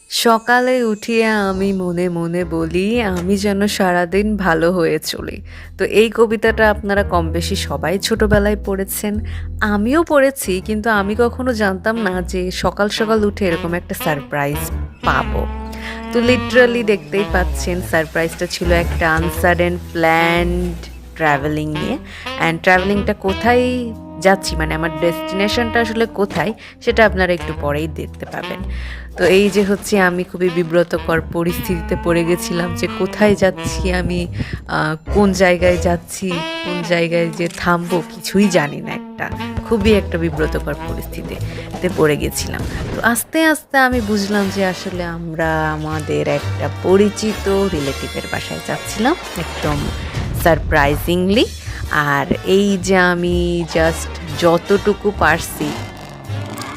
সকালে উঠিয়ে আমি মনে মনে বলি আমি যেন সারাদিন ভালো হয়ে চলি। তো এই কবিতাটা আপনারা কমবেশি সবাই ছোটবেলায় পড়েছেন। আমিও পড়েছি, কিন্তু আমি কখনো জানতাম না যে সকাল সকাল উঠে এরকম একটা সারপ্রাইজ পাবো। তো লিটারালি দেখতেই পাচ্ছেন, সারপ্রাইজটা ছিল একটা আনসাডেন প্ল্যান্ড ট্রাভেলিং নিয়ে। অ্যান্ড ট্রাভেলিংটা কোথায় যাচ্ছি, মানে আমার ডেস্টিনেশনটা আসলে কোথায়, সেটা আপনারা একটু পরেই দেখতে পাবেন। তো এই যে হচ্ছে আমি খুবই বিব্রতকর পরিস্থিতিতে পড়ে গেছিলাম যে কোথায় যাচ্ছি আমি, কোন জায়গায় যাচ্ছি, কোন জায়গায় যে থামবো কিছুই জানি না। খুবই একটা বিব্রতকর পরিস্থিতিতে পড়ে গেছিলাম। তো আস্তে আস্তে আমি বুঝলাম যে আসলে আমরা আমাদের একটা পরিচিত রিলেটিভের বাসায় যাচ্ছিলাম একদম সারপ্রাইজিংলি। আর এই যে আমি জাস্ট যতটুকু পারছি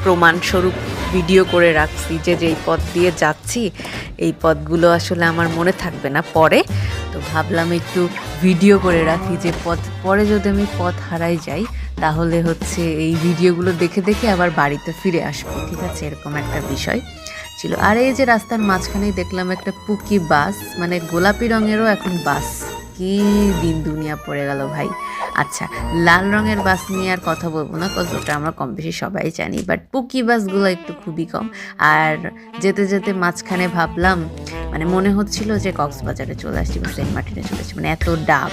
প্রমাণস্বরূপ ভিডিও করে রাখছি যে যেই পথ দিয়ে যাচ্ছি এই পথগুলো আসলে আমার মনে থাকবে না পরে। তো ভাবলাম একটু ভিডিও করে রাখি, যে পরে যদি আমি পথ হারাই যাই তাহলে হচ্ছে এই ভিডিওগুলো দেখে দেখে আবার বাড়িতে ফিরে আসবো। ঠিক আছে, এরকম একটা বিষয় ছিল। আর এই যে রাস্তার মাঝখানেই দেখলাম একটা পুকি বাস, মানে গোলাপি রঙেরও এখন বাস। কি দিন দুনিয়া পড়ে গেল ভাই। আচ্ছা, লাল রঙের বাস নিয়ে আর কথা বলবো না, কজ ওটা আমরা কম বেশি সবাই জানি, বাট পুকি বাসগুলো একটু খুবই কম। আর যেতে যেতে মাঝখানে ভাবলাম, মানে মনে হচ্ছিল যে কক্সবাজারে চলে আসছি বা সেন্ট মার্টিনে চলে আসছি, মানে এত ডাব।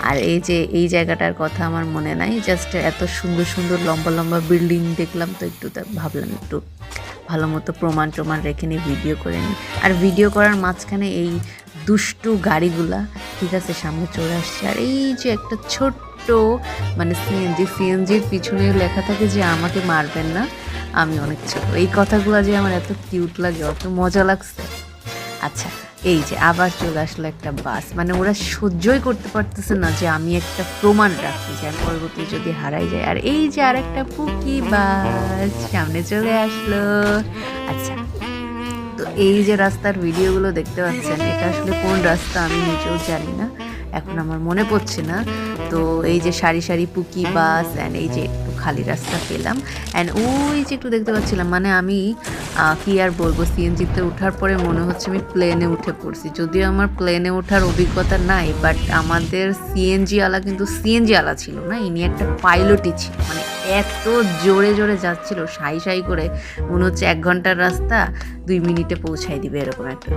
আর এই যে এই জায়গাটার কথা আমার মনে নাই, জাস্ট এত সুন্দর সুন্দর লম্বা লম্বা বিল্ডিং দেখলাম, তো একটু ভাবলাম একটু ভালো মতো প্রমাণ টমাণ রেখে নিই, ভিডিও করে নিই। আর ভিডিও করার মাঝখানে এই দুষ্টু গাড়িগুলা ঠিক আছে সামনে চলে আসছে। আর এই যে একটা ছোট্ট মানে সিএনজির পিছনে লেখা থাকে যে আমাকে মারবেন না, আমি অনেক ছোট। এই কথাগুলো যে আমার এত কিউট লাগে, অত মজা লাগছে। আচ্ছা, এই যে আবার চলে আসলো একটা বাস, মানে ওরা সহ্যই করতে পারতেছে না যে আমি একটা প্রমাণ রাখি যে আমি পরবর্তী যদি হারাই যায়। আর এই যে আর একটা পুকি বাস সামনে চলে আসলো। আচ্ছা, তো এই যে রাস্তার ভিডিওগুলো দেখতে পাচ্ছেন, এটা আসলে কোন রাস্তা আমি নিজেও জানি না, এখন আমার মনে পড়ছে না। তো এই যে সারি সারি পুকি বাস, অ্যান্ড এই যে একটু খালি রাস্তা পেলাম, অ্যান্ড ওই যে একটু দেখতে পাচ্ছিলাম, মানে আমি কি আর বলবো, সিএনজিতে ওঠার পরে মনে হচ্ছে আমি প্লেনে উঠে পড়ছি। যদিও আমার প্লেনে ওঠার অভিজ্ঞতা নাই, বাট আমাদের সিএনজি আলা কিন্তু সিএনজি আলা ছিল না, ইনি একটা পাইলটই ছিল। মানে এত জোরে জোরে যাচ্ছিল, সাই সাই করে, মনে হচ্ছে 1 ঘন্টার রাস্তা 2 মিনিটে পৌঁছাই দিবে, এরকম একটা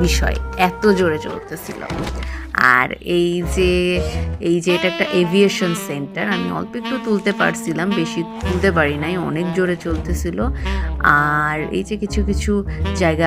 বিষয়, এত জোরে চলতেছিল। আর এই যে এটা একটা এভিয়েশন সেন্টার, আমি অল্প একটু তুলতে পারছিলাম, বেশি তুলতে পারি নাই, অনেক জোরে চলতেছিল। আর এই যে কিছু কিছু জায়গা